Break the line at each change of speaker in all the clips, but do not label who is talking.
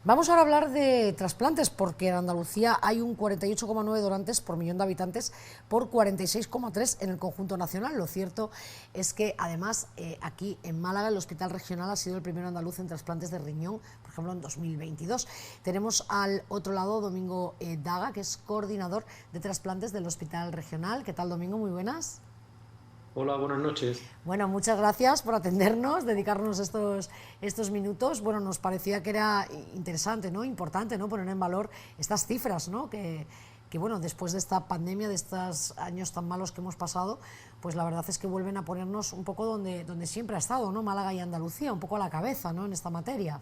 Vamos ahora a hablar de trasplantes, porque en Andalucía hay un 48,9 donantes por millón de habitantes por 46,3 en el conjunto nacional. Lo cierto es que, además, aquí en Málaga, el Hospital Regional ha sido el primero andaluz en trasplantes de riñón, por ejemplo, en 2022. Tenemos al otro lado Domingo Daga, que es coordinador de trasplantes del Hospital Regional. ¿Qué tal, Domingo? Muy buenas.
Hola, buenas noches.
Bueno, muchas gracias por atendernos, dedicarnos estos minutos. Bueno, nos parecía que era interesante, ¿no? Importante, ¿no? Poner en valor estas cifras, ¿no? Bueno, después de esta pandemia, de estos años tan malos que hemos pasado, pues la verdad es que vuelven a ponernos un poco donde siempre ha estado, ¿no? Málaga y Andalucía, un poco a la cabeza, ¿no? En esta materia.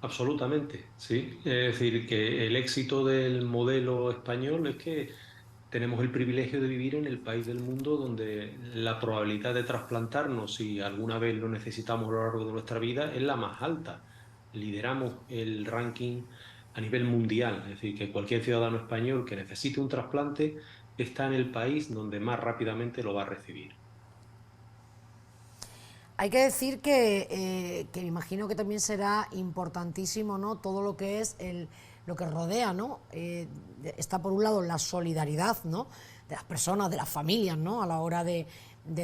Absolutamente, sí. Es decir, que el éxito del modelo español es que tenemos el privilegio de vivir en el país del mundo donde la probabilidad de trasplantarnos, si alguna vez lo necesitamos a lo largo de nuestra vida, es la más alta. Lideramos el ranking a nivel mundial, es decir, que cualquier ciudadano español que necesite un trasplante está en el país donde más rápidamente lo va a recibir.
Hay que decir que me imagino que también será importantísimo, ¿no? Todo lo que es lo que rodea, ¿no? Está por un lado la solidaridad, ¿no? De las personas, de las familias, ¿no? A la hora de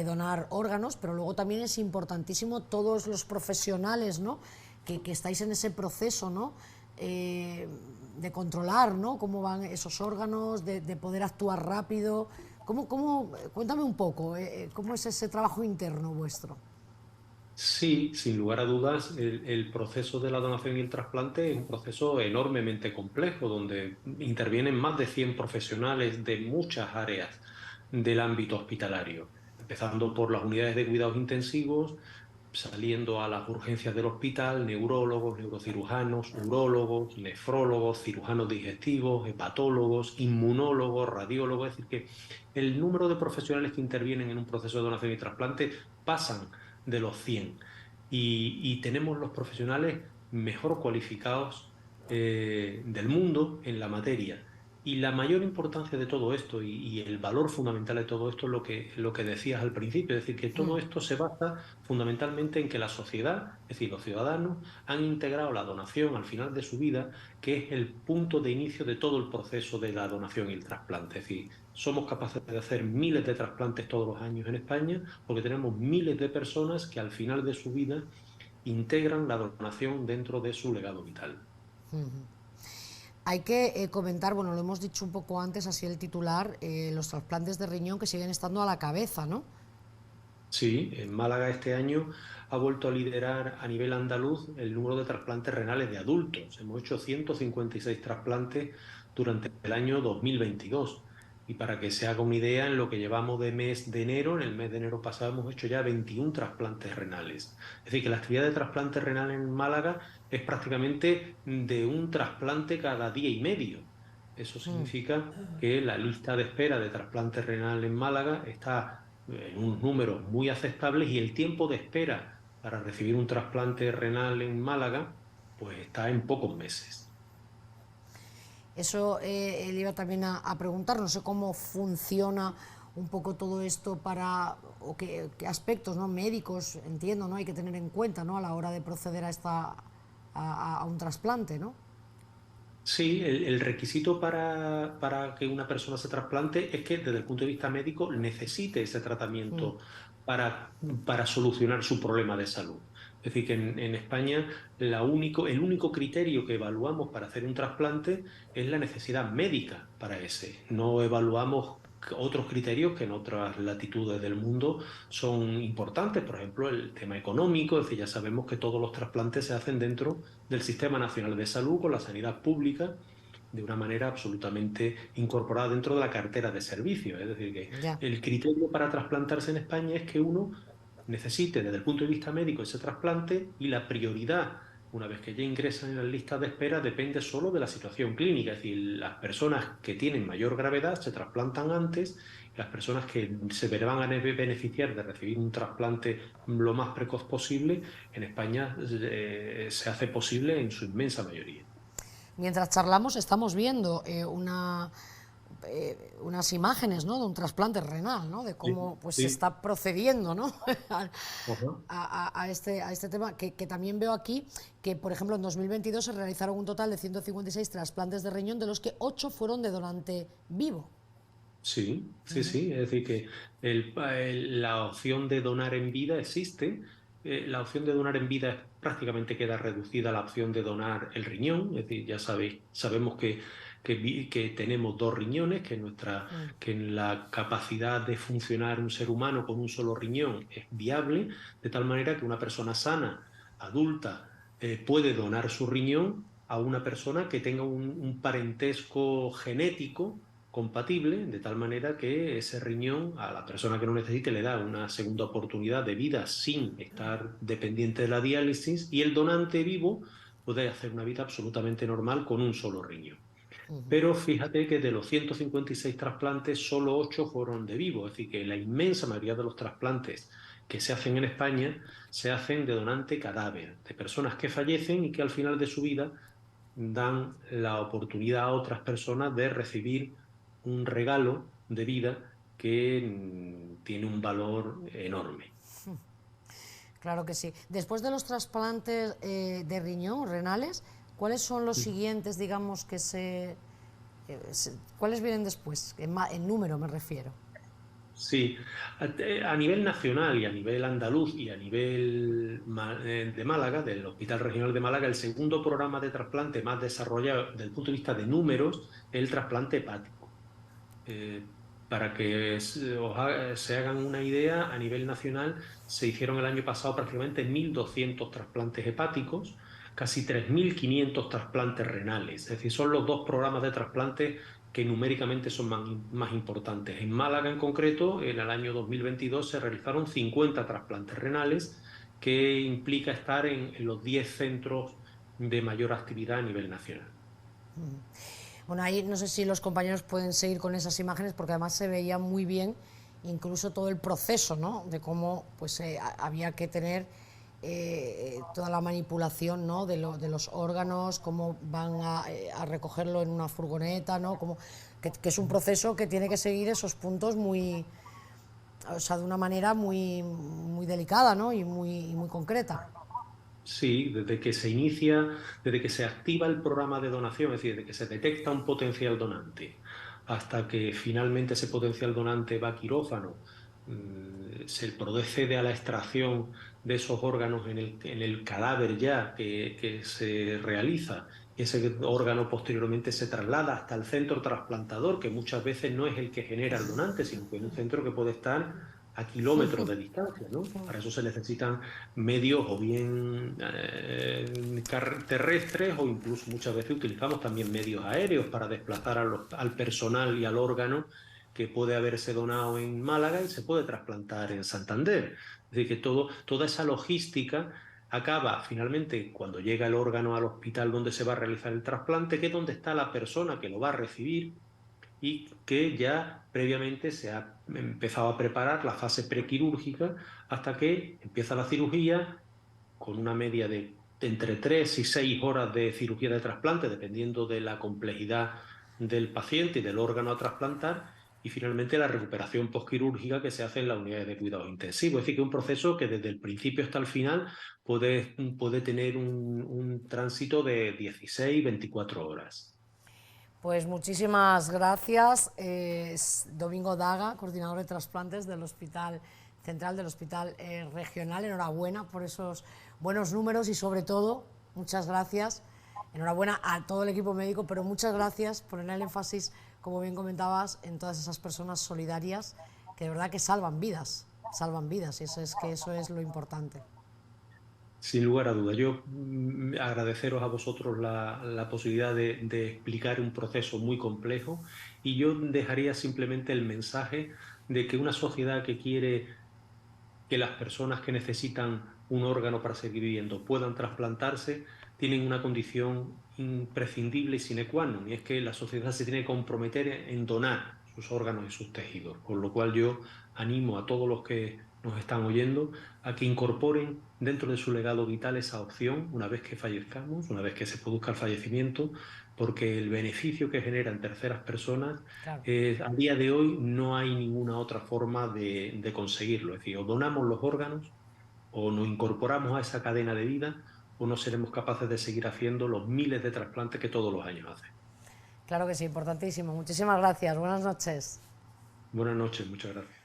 donar órganos, pero luego también es importantísimo todos los profesionales, ¿no? Que estáis en ese proceso, ¿no? De controlar, ¿no? Cómo van esos órganos, de poder actuar rápido. Cuéntame un poco, ¿cómo es ese trabajo interno vuestro?
Sí, sin lugar a dudas, el proceso de la donación y el trasplante es un proceso enormemente complejo, donde intervienen más de 100 profesionales de muchas áreas del ámbito hospitalario, empezando por las unidades de cuidados intensivos, saliendo a las urgencias del hospital, neurólogos, neurocirujanos, urólogos, nefrólogos, cirujanos digestivos, hepatólogos, inmunólogos, radiólogos, es decir, que el número de profesionales que intervienen en un proceso de donación y trasplante pasan de los 100 y tenemos los profesionales mejor cualificados del mundo en la materia. Y la mayor importancia de todo esto y el valor fundamental de todo esto es lo que decías al principio, es decir, que todo esto se basa fundamentalmente en que la sociedad, es decir, los ciudadanos, han integrado la donación al final de su vida, que es el punto de inicio de todo el proceso de la donación y el trasplante. Es decir, somos capaces de hacer miles de trasplantes todos los años en España porque tenemos miles de personas que al final de su vida integran la donación dentro de su legado vital.
Hay que comentar, bueno, lo hemos dicho un poco antes, así el titular, los trasplantes de riñón que siguen estando a la cabeza, ¿no?
Sí, en Málaga este año ha vuelto a liderar a nivel andaluz el número de trasplantes renales de adultos. Hemos hecho 156 trasplantes durante el año 2022. Y para que se haga una idea, en lo que llevamos de mes de enero, en el mes de enero pasado hemos hecho ya 21 trasplantes renales. Es decir, que la actividad de trasplante renal en Málaga es prácticamente de un trasplante cada día y medio. Eso significa que la lista de espera de trasplante renal en Málaga está en unos números muy aceptables y el tiempo de espera para recibir un trasplante renal en Málaga pues está en pocos meses.
Eso le iba también a preguntar, no sé cómo funciona un poco todo esto o qué aspectos, ¿no? Médicos, entiendo, ¿no? Hay que tener en cuenta, ¿no? A la hora de proceder a un trasplante, ¿no?
Sí, el requisito para que una persona se trasplante es que desde el punto de vista médico necesite ese tratamiento para, para solucionar su problema de salud. Es decir, que en España el único criterio que evaluamos para hacer un trasplante es la necesidad médica para ese. No evaluamos otros criterios que en otras latitudes del mundo son importantes, por ejemplo, el tema económico, es decir, ya sabemos que todos los trasplantes se hacen dentro del Sistema Nacional de Salud con la sanidad pública de una manera absolutamente incorporada dentro de la cartera de servicios. Es decir, que
Ya.
el criterio para trasplantarse en España es que uno necesite desde el punto de vista médico ese trasplante y la prioridad, una vez que ya ingresan en las listas de espera, depende solo de la situación clínica. Es decir, las personas que tienen mayor gravedad se trasplantan antes y las personas que van a beneficiar de recibir un trasplante lo más precoz posible, en España se hace posible en su inmensa mayoría.
Mientras charlamos estamos viendo unas imágenes, ¿no?, de un trasplante renal, ¿no?, de
Sí,
cómo pues se
sí.
está procediendo, ¿no?,
Ajá.
a este tema, que también veo aquí que, por ejemplo, en 2022 se realizaron un total de 156 trasplantes de riñón, de los que 8 fueron de donante vivo.
Sí, sí, sí. Es decir, que la opción de donar en vida existe. La opción de donar en vida prácticamente queda reducida a la opción de donar el riñón. Es decir, ya sabéis, sabemos que tenemos dos riñones, que la capacidad de funcionar un ser humano con un solo riñón es viable, de tal manera que una persona sana, adulta, puede donar su riñón a una persona que tenga un parentesco genético compatible, de tal manera que ese riñón a la persona que lo necesite le da una segunda oportunidad de vida sin estar dependiente de la diálisis, y el donante vivo puede hacer una vida absolutamente normal con un solo riñón. Pero fíjate que de los 156 trasplantes, solo 8 fueron de vivo, es decir, que la inmensa mayoría de los trasplantes que se hacen en España se hacen de donante cadáver, de personas que fallecen y que al final de su vida dan la oportunidad a otras personas de recibir un regalo de vida que tiene un valor enorme.
Claro que sí. Después de los trasplantes de riñón, renales, ¿cuáles son los siguientes, digamos, ¿cuáles vienen después? En número me refiero.
Sí, a nivel nacional y a nivel andaluz y a nivel de Málaga, del Hospital Regional de Málaga, el segundo programa de trasplante más desarrollado desde el punto de vista de números es el trasplante hepático. Eh, para que se hagan una idea, a nivel nacional se hicieron el año pasado prácticamente 1.200 trasplantes hepáticos, casi 3.500 trasplantes renales. Es decir, son los dos programas de trasplantes que numéricamente son más importantes. En Málaga en concreto, en el año 2022 se realizaron 50 trasplantes renales, que implica estar en los 10 centros de mayor actividad a nivel nacional.
Bueno, ahí no sé si los compañeros pueden seguir con esas imágenes, porque además se veía muy bien incluso todo el proceso, ¿no?, de cómo pues había que tener toda la manipulación, ¿no?, de los órganos, cómo van a recogerlo en una furgoneta, ¿no?, que es un proceso que tiene que seguir esos puntos muy, o sea, de una manera muy, muy delicada, ¿no?, y muy concreta.
Sí, desde que se inicia, desde que se activa el programa de donación, es decir, desde que se detecta un potencial donante, hasta que finalmente ese potencial donante va a quirófano, se procede a la extracción de esos órganos en el cadáver ya que se realiza. Ese órgano posteriormente se traslada hasta el centro trasplantador, que muchas veces no es el que genera el donante, sino que es un centro que puede estar a kilómetros de distancia, ¿no? Para eso se necesitan medios o bien terrestres, o incluso muchas veces utilizamos también medios aéreos para desplazar al personal y al órgano que puede haberse donado en Málaga y se puede trasplantar en Santander. Es decir, que toda esa logística acaba finalmente cuando llega el órgano al hospital donde se va a realizar el trasplante, que es donde está la persona que lo va a recibir y que ya previamente se ha empezado a preparar la fase prequirúrgica hasta que empieza la cirugía, con una media de entre 3 y 6 horas de cirugía de trasplante, dependiendo de la complejidad del paciente y del órgano a trasplantar, y finalmente la recuperación posquirúrgica que se hace en las unidades de cuidados intensivos. Es decir, que es un proceso que desde el principio hasta el final puede tener un tránsito de 16-24 horas.
Pues muchísimas gracias, Domingo Daga, coordinador de trasplantes del Hospital Central, del Hospital Regional. Enhorabuena por esos buenos números y, sobre todo, muchas gracias. Enhorabuena a todo el equipo médico, pero muchas gracias por poner el énfasis, como bien comentabas, en todas esas personas solidarias que de verdad que salvan vidas, y eso es lo importante.
Sin lugar a dudas, yo agradeceros a vosotros la posibilidad de explicar un proceso muy complejo, y yo dejaría simplemente el mensaje de que una sociedad que quiere que las personas que necesitan un órgano para seguir viviendo puedan trasplantarse, tienen una condición imprescindible y sine qua non, y es que la sociedad se tiene que comprometer en donar sus órganos y sus tejidos, con lo cual yo animo a todos los que nos están oyendo, a que incorporen dentro de su legado vital esa opción una vez que fallezcamos, una vez que se produzca el fallecimiento, porque el beneficio que genera en terceras personas,
Claro.
a día de hoy no hay ninguna otra forma de conseguirlo. Es decir, o donamos los órganos o nos incorporamos a esa cadena de vida o no seremos capaces de seguir haciendo los miles de trasplantes que todos los años hacen.
Claro que sí, importantísimo. Muchísimas gracias. Buenas noches.
Buenas noches, muchas gracias.